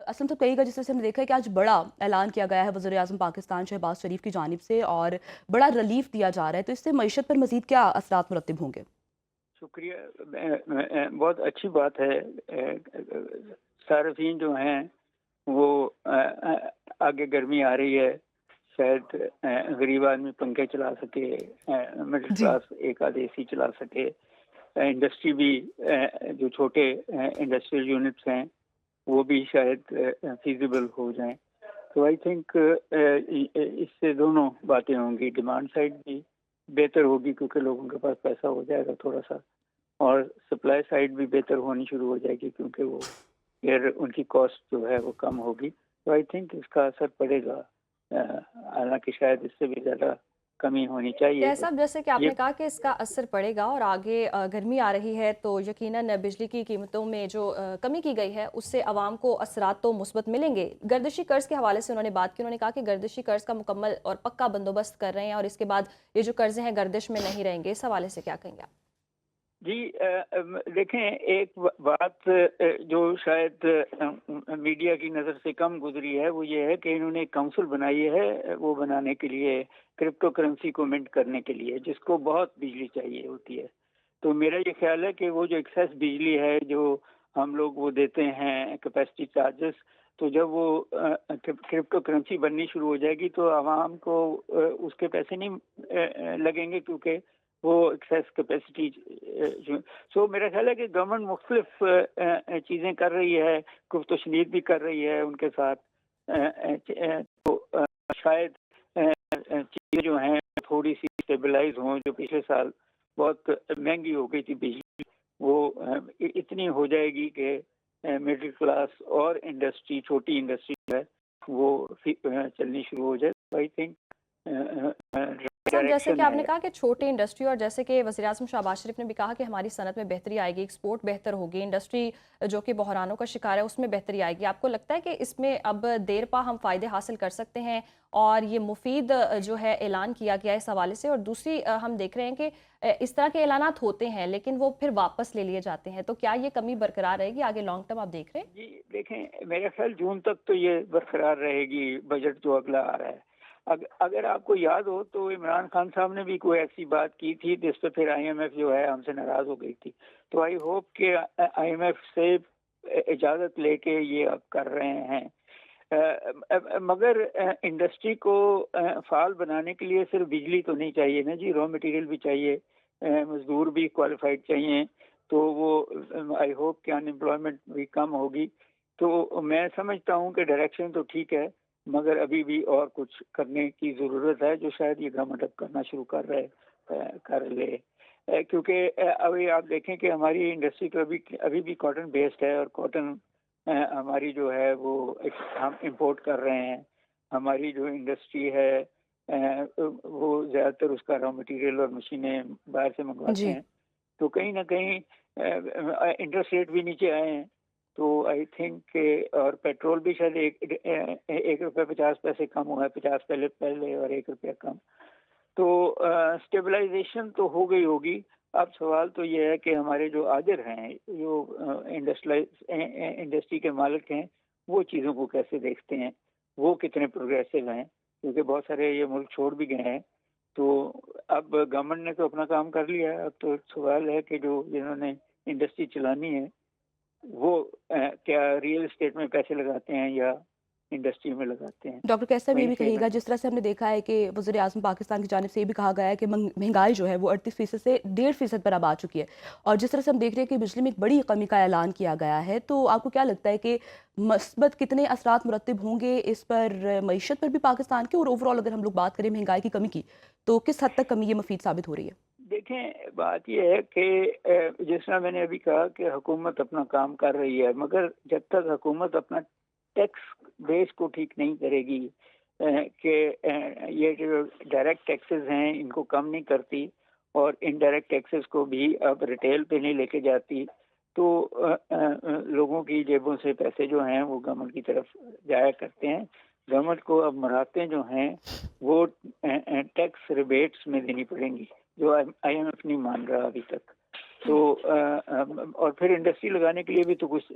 असलम तो कई का जिस तरह से हमने देखा है कि आज बड़ा ऐलान किया गया है वज़ीर आज़म पाकिस्तान शहबाज शरीफ की जानिब से और बड़ा रिलीफ दिया जा रहा है, तो इससे मईशत पर मज़ीद क्या असरात मुरतब होंगे? शुक्रिया। बहुत अच्छी बात है। सार्फिन जो हैं वो आगे गर्मी आ रही है, शायद गरीब आदमी पंखे चला सके, मिडिल जी। क्लास एक आध एसी चला सके, इंडस्ट्री भी जो छोटे इंडस्ट्रियल यूनिट्स हैं वो भी शायद फीजिबल हो जाएं। तो आई थिंक इससे दोनों बातें होंगी, डिमांड साइड भी बेहतर होगी क्योंकि लोगों के पास पैसा हो जाएगा थोड़ा सा, और सप्लाई साइड भी बेहतर होनी शुरू हो जाएगी क्योंकि वो फिर उनकी कॉस्ट जो है वो कम होगी। तो आई थिंक इसका असर पड़ेगा, हालांकि शायद इससे भी ज़्यादा कमी होनी चाहिए। जैसा जैसे कि ये आपने कहा कि इसका असर पड़ेगा और आगे गर्मी आ रही है तो यकीनन बिजली की कीमतों में जो कमी की गई है उससे आवाम को असरात तो मुस्बत मिलेंगे। गर्दिशी कर्ज के हवाले से उन्होंने बात की, उन्होंने कहा कि गर्दिशी कर्ज का मुकम्मल और पक्का बंदोबस्त कर रहे हैं और इसके बाद ये जो कर्जे हैं गर्दिश में नहीं रहेंगे। इस हवाले से क्या कहेंगे आप? जी, देखें, एक बात जो शायद मीडिया की नज़र से कम गुजरी है वो ये है कि इन्होंने एक काउंसिल बनाई है वो बनाने के लिए, क्रिप्टो करेंसी को मिंट करने के लिए, जिसको बहुत बिजली चाहिए होती है। तो मेरा ये ख्याल है कि वो जो एक्सेस बिजली है जो हम लोग वो देते हैं कैपेसिटी चार्जेस, तो जब वो क्रिप्टो करेंसी बननी शुरू हो जाएगी तो आवाम को उसके पैसे नहीं लगेंगे क्योंकि वो एक्सेस कैपेसिटी जो। सो मेरा ख्याल है कि गवर्नमेंट मुख्तलिफ चीज़ें कर रही है, कुछ तशनीद भी कर रही है उनके साथ। तो शायद चीज़ें जो हैं थोड़ी सी स्टेबलाइज हों। जो पिछले साल बहुत महंगी हो गई थी बिजली, वो इतनी हो जाएगी कि मिडिल क्लास और इंडस्ट्री, छोटी इंडस्ट्री है वो चलनी शुरू हो जाए। आई थिंक साहब, जैसे कि डायरेक्शन आपने है। कहा कि छोटी इंडस्ट्री और जैसे कि वज़ीर आज़म शहबाज शरीफ ने भी कहा कि हमारी सनत में बेहतरी आएगी, एक्सपोर्ट बेहतर होगी, इंडस्ट्री जो कि बहरानों का शिकार है उसमें बेहतरी आएगी। आपको लगता है कि इसमें अब देर पा हम फ़ायदे हासिल कर सकते हैं और ये मुफीद जो है ऐलान किया गया है इस हवाले से? और दूसरी हम देख रहे हैं कि इस तरह के ऐलानात होते हैं लेकिन वो फिर वापस ले लिए जाते हैं, तो क्या ये कमी बरकरार रहेगी आगे लॉन्ग टर्म आप देख रहे हैं? जी, देखें, मेरा ख्याल जून तक तो ये बरकरार रहेगी, बजट जो अगला आ रहा है। अगर आपको याद हो तो इमरान खान साहब ने भी कोई ऐसी बात की थी जिस पर फिर आईएमएफ जो है हमसे नाराज हो गई थी। तो आई होप कि आईएमएफ से इजाज़त लेके ये अब कर रहे हैं। मगर इंडस्ट्री को फाल बनाने के लिए सिर्फ बिजली तो नहीं चाहिए ना जी, रॉ मटेरियल भी चाहिए, मजदूर भी क्वालिफाइड चाहिए। तो वो आई होप कि अनएम्प्लॉयमेंट भी कम होगी। तो मैं समझता हूँ कि डायरेक्शन तो ठीक है, मगर अभी भी और कुछ करने की ज़रूरत है जो शायद ये गवर्नमेंट अब करना शुरू कर ले। क्योंकि अभी आप देखें कि हमारी इंडस्ट्री तो अभी भी कॉटन बेस्ड है, और कॉटन हमारी जो है वो हम इंपोर्ट कर रहे हैं। हमारी जो इंडस्ट्री है वो ज़्यादातर उसका रॉ मटेरियल और मशीनें बाहर से मंगवाते जी। हैं। तो कहीं ना कहीं इंटरेस्ट रेट भी नीचे आए हैं। तो आई थिंक, और पेट्रोल भी शायद 1 रुपये 50 पैसे कम हुआ है, 50 पहले पहले और 1 रुपया कम। तो स्टेबलाइजेशन तो हो गई होगी। अब सवाल तो ये है कि हमारे जो आदिर हैं, जो इंडस्ट्री के मालिक हैं, वो चीज़ों को कैसे देखते हैं, वो कितने प्रोग्रेसिव हैं, क्योंकि बहुत सारे ये मुल्क छोड़ भी गए हैं। तो अब गवर्नमेंट ने तो अपना काम कर लिया है, अब तो सवाल है कि जो जिन्होंने इंडस्ट्री चलानी है वो क्या रियल एस्टेट में पैसे लगाते हैं या इंडस्ट्री में लगाते हैं, डॉक्टर कैसर ये वहीं भी से कहिएगा, जिस तरह से हमने देखा है कि वज़ीर आज़म पाकिस्तान की जानिब से ये भी कहा गया है कि महंगाई जो है वो 38% से 1.5% पर अब आ चुकी है और जिस तरह से हम देख रहे हैं कि बिजली में एक बड़ी कमी का ऐलान किया गया है, तो आपको क्या लगता है कि मस्बत कितने असरात मुरतब होंगे इस पर, मईशत पर भी पाकिस्तान की, और ओवरऑल अगर हम लोग बात करें महंगाई की कमी की, तो किस हद तक कमी ये मुफीद साबित हो रही है? देखें, बात यह है कि जिस तरह मैंने अभी कहा कि हुकूमत अपना काम कर रही है, मगर जब तक हुकूमत अपना टैक्स बेस को ठीक नहीं करेगी, कि ये जो डायरेक्ट टैक्सेस हैं इनको कम नहीं करती और इनडायरेक्ट टैक्सेस को भी अब रिटेल पे नहीं लेके जाती, तो लोगों की जेबों से पैसे जो हैं वो गवर्नमेंट की तरफ जाया करते हैं। गवर्नमेंट को अब मराहतें जो हैं वो टैक्स रिबेट्स में देनी पड़ेंगी, जो आईएमएफ नहीं मान रहा अभी तक। تو اور پھر انڈسٹری لگانے کے لیے بھی تو کچھ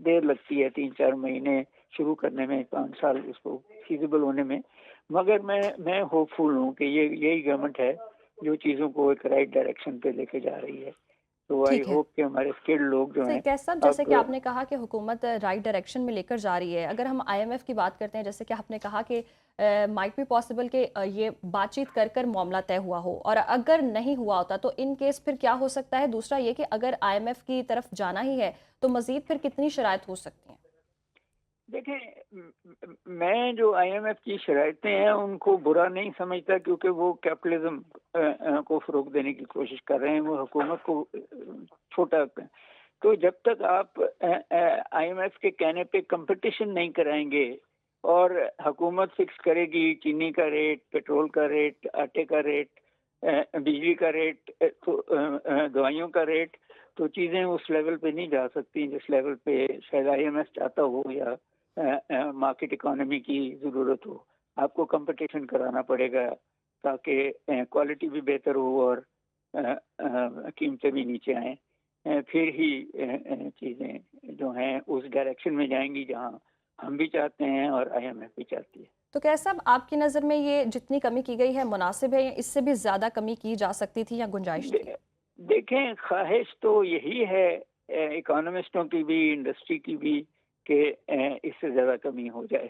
دیر لگتی ہے، 3-4 مہینے شروع کرنے میں، 5 سال اس کو فیزیبل ہونے میں. مگر میں ہوپ فل ہوں کہ یہی گورنمنٹ ہے جو چیزوں کو ایک رائٹ ڈائریکشن پہ لے کے جا رہی ہے. تو آئی ٹھیک ہے. ہوپ کہ ہمارے اسکلڈ لوگ جو ہیں کیس صاحب، جیسے اب کہ آپ نے کہا کہ حکومت رائٹ ڈائریکشن میں لے کر جا رہی ہے، اگر ہم آئی ایم ایف کی بات کرتے ہیں، جیسے کہ آپ نے کہا کہ مائٹ بی پاسبل کہ یہ بات چیت کر معاملہ طے ہوا ہو، اور اگر نہیں ہوا ہوتا تو ان کیس پھر کیا ہو سکتا ہے؟ دوسرا یہ کہ اگر آئی ایم ایف کی طرف جانا ہی ہے تو مزید پھر کتنی شرائط ہو سکتی ہیں؟ دیکھیں، میں جو آئی ایم ایف کی شرائطیں ہیں ان کو برا نہیں سمجھتا، کیونکہ وہ کیپٹلزم کو فروغ دینے کی کوشش کر رہے ہیں، وہ حکومت کو چھوٹا. تو جب تک آپ آئی ایم ایف کے کہنے پہ کمپٹیشن نہیں کرائیں گے اور حکومت فکس کرے گی چینی کا ریٹ، پیٹرول کا ریٹ، آٹے کا ریٹ، بجلی کا ریٹ، دوائیوں کا ریٹ، تو چیزیں اس لیول پہ نہیں جا سکتی جس لیول پہ شاید آئی ایم ایف چاہتا ہو یا مارکیٹ اکانومی کی ضرورت ہو. آپ کو کمپٹیشن کرانا پڑے گا تاکہ کوالٹی بھی بہتر ہو اور قیمتیں بھی نیچے آئیں. پھر ہی چیزیں جو ہیں اس ڈائریکشن میں جائیں گی جہاں ہم بھی چاہتے ہیں اور آئی ایم ایف بھی چاہتی ہے. تو کیا صاحب، آپ کی نظر میں یہ جتنی کمی کی گئی ہے مناسب ہے، یا اس سے بھی زیادہ کمی کی جا سکتی تھی یا گنجائش تھی؟ دیکھیں، خواہش تو یہی ہے اکانومسٹوں کی بھی، انڈسٹری کی بھی، کہ اس سے زیادہ کمی ہو جائے.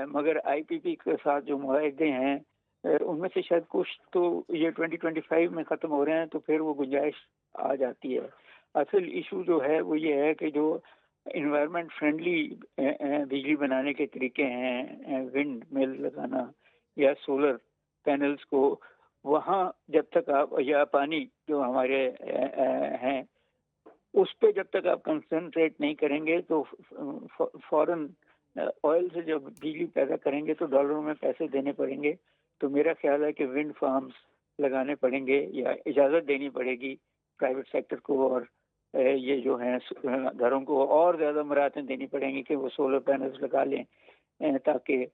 مگر آئی پی پی کے ساتھ جو معاہدے ہیں ان میں سے شاید کچھ تو یہ 2025 میں ختم ہو رہے ہیں، تو پھر وہ گنجائش آ جاتی ہے. اصل ایشو جو ہے وہ یہ ہے کہ جو انوائرمنٹ فرینڈلی بجلی بنانے کے طریقے ہیں، ونڈ مل لگانا یا سولر پینلز کو، وہاں جب تک آپ، یا پانی جو ہمارے ہیں اس پہ جب تک آپ کنسنٹریٹ نہیں کریں گے تو فوراً آئل سے جب بجلی پیدا کریں گے تو ڈالروں میں پیسے دینے پڑیں گے. تو میرا خیال ہے کہ ونڈ فارمز لگانے پڑیں گے یا اجازت دینی پڑے گی پرائیویٹ سیکٹر کو، اور یہ جو ہیں گھروں کو اور زیادہ مراحتیں دینی پڑیں گی کہ وہ سولر پینلز لگا لیں، تاکہ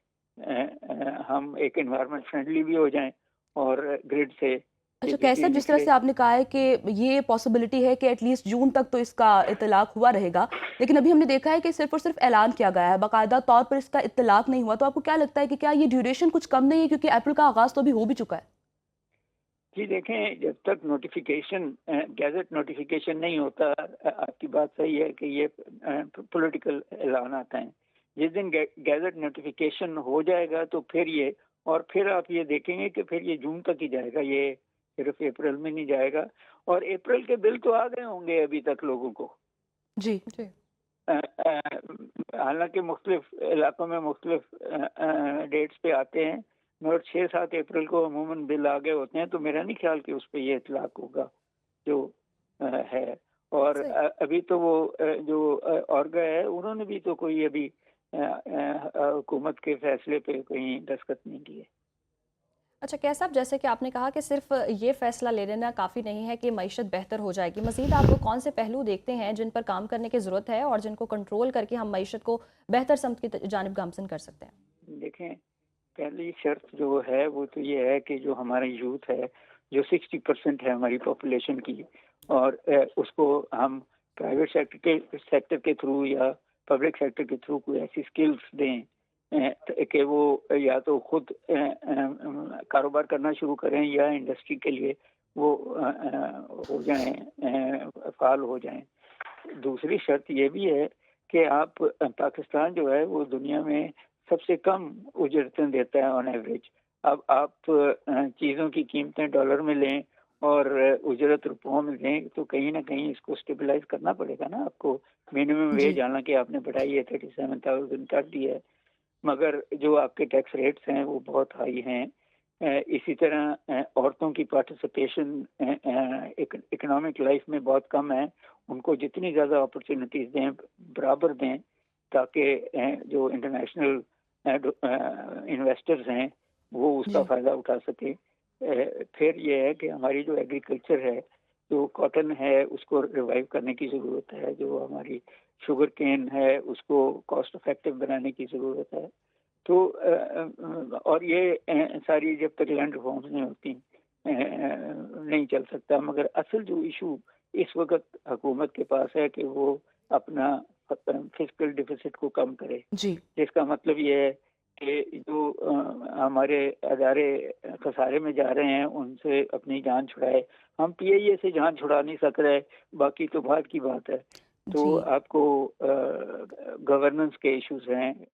ہم ایک انوائرمنٹ فرینڈلی بھی ہو جائیں اور گریڈ سے. اچھا کیسا، جس طرح سے آپ نے کہا ہے کہ یہ پاسبلٹی ہے کہ ایٹ لیسٹ جون تک تو اس کا اطلاق ہوا رہے گا، لیکن ابھی ہم نے دیکھا ہے کہ صرف اور صرف اعلان کیا گیا ہے، باقاعدہ طور پر اس کا اطلاق نہیں ہوا. تو آپ کو کیا لگتا ہے کہ کیا یہ ڈیوریشن کچھ کم نہیں ہے، کیونکہ اپریل کا آغاز تو ابھی ہو بھی چکا ہے؟ جی دیکھیں، جب تک نوٹیفیکیشن، گیزٹ نوٹیفیکیشن نہیں ہوتا، آپ کی بات صحیح ہے کہ یہ پولیٹیکل اعلانات ہیں. جس دن گیزٹ نوٹیفیکیشن ہو جائے گا تو پھر یہ، اور پھر آپ یہ دیکھیں گے کہ پھر یہ جون تک ہی جائے گا، یہ صرف اپریل میں نہیں جائے گا. اور اپریل کے بل تو آ گئے ہوں گے ابھی تک لوگوں کو. جی جی. حالانکہ مختلف علاقوں میں مختلف ڈیٹس پہ آتے ہیں، مگر 6-7 اپریل کو عموماً بل آگے ہوتے ہیں. تو میرا نہیں خیال کہ اس پہ یہ اطلاق ہوگا جو ہے. اور ابھی تو وہ جو اورگا ہے انہوں نے بھی تو کوئی ابھی حکومت کے فیصلے پہ کہیں دستخط نہیں کیے. اچھا کیا صاحب، جیسے کہ آپ نے کہا کہ صرف یہ فیصلہ لے لینا کافی نہیں ہے کہ معیشت بہتر ہو جائے گی، مزید آپ وہ کون سے پہلو دیکھتے ہیں جن پر کام کرنے کی ضرورت ہے اور جن کو کنٹرول کر کے ہم معیشت کو بہتر سمت کی جانب گامزن کر سکتے ہیں؟ دیکھیں، پہلی شرط جو ہے وہ تو یہ ہے کہ جو ہمارا یوتھ ہے، جو 60% ہے ہماری پاپولیشن کی، اور اس کو ہم پرائیویٹ سیکٹر کے تھرو یا پبلک سیکٹر کے تھرو کوئی ایسی سکلز دیں کہ وہ یا تو خود کاروبار کرنا شروع کریں یا انڈسٹری کے لیے وہ ہو جائیں، فعال ہو جائیں. دوسری شرط یہ بھی ہے کہ آپ، پاکستان جو ہے وہ دنیا میں سب سے کم اجرتیں دیتا ہے آن ایوریج. اب آپ چیزوں کی قیمتیں ڈالر میں لیں اور اجرت روپوں میں لیں تو کہیں نہ کہیں اس کو اسٹیبلائز کرنا پڑے گا نا آپ کو. منیمم ویج حالانکہ آپ نے بڑھائی ہے 37,000 کر دی ہے، مگر جو آپ کے ٹیکس ریٹس ہیں وہ بہت ہائی ہیں. اسی طرح عورتوں کی پارٹیسپیشن اکنامک لائف میں بہت کم ہے. ان کو جتنی زیادہ اپرچونٹیز دیں، برابر دیں، تاکہ جو انٹرنیشنل انویسٹرز ہیں وہ اس کا فائدہ اٹھا سکیں. پھر یہ ہے کہ ہماری جو ایگریکلچر ہے، جو کاٹن ہے، اس کو ریوائیو کرنے کی ضرورت ہے. جو ہماری شوگر کین ہے اس کو کاسٹ افیکٹو بنانے کی ضرورت ہے. تو اور یہ ساری جب تک لینڈ ریفارمز نہیں ہوتی نہیں چل سکتا. مگر اصل جو ایشو اس وقت حکومت کے پاس ہے کہ وہ اپنا فسکل ڈیفیسٹ کو کم کرے، جی جس کا مطلب یہ ہے کہ جو ہمارے ادارے خسارے میں جا رہے ہیں ان سے اپنی جان چھڑائے. ہم پی آئی اے سے جان چھڑا نہیں سک رہے، باقی تو بعد کی بات ہے. تو جی آپ کو گورننس کے ایشوز ہیں،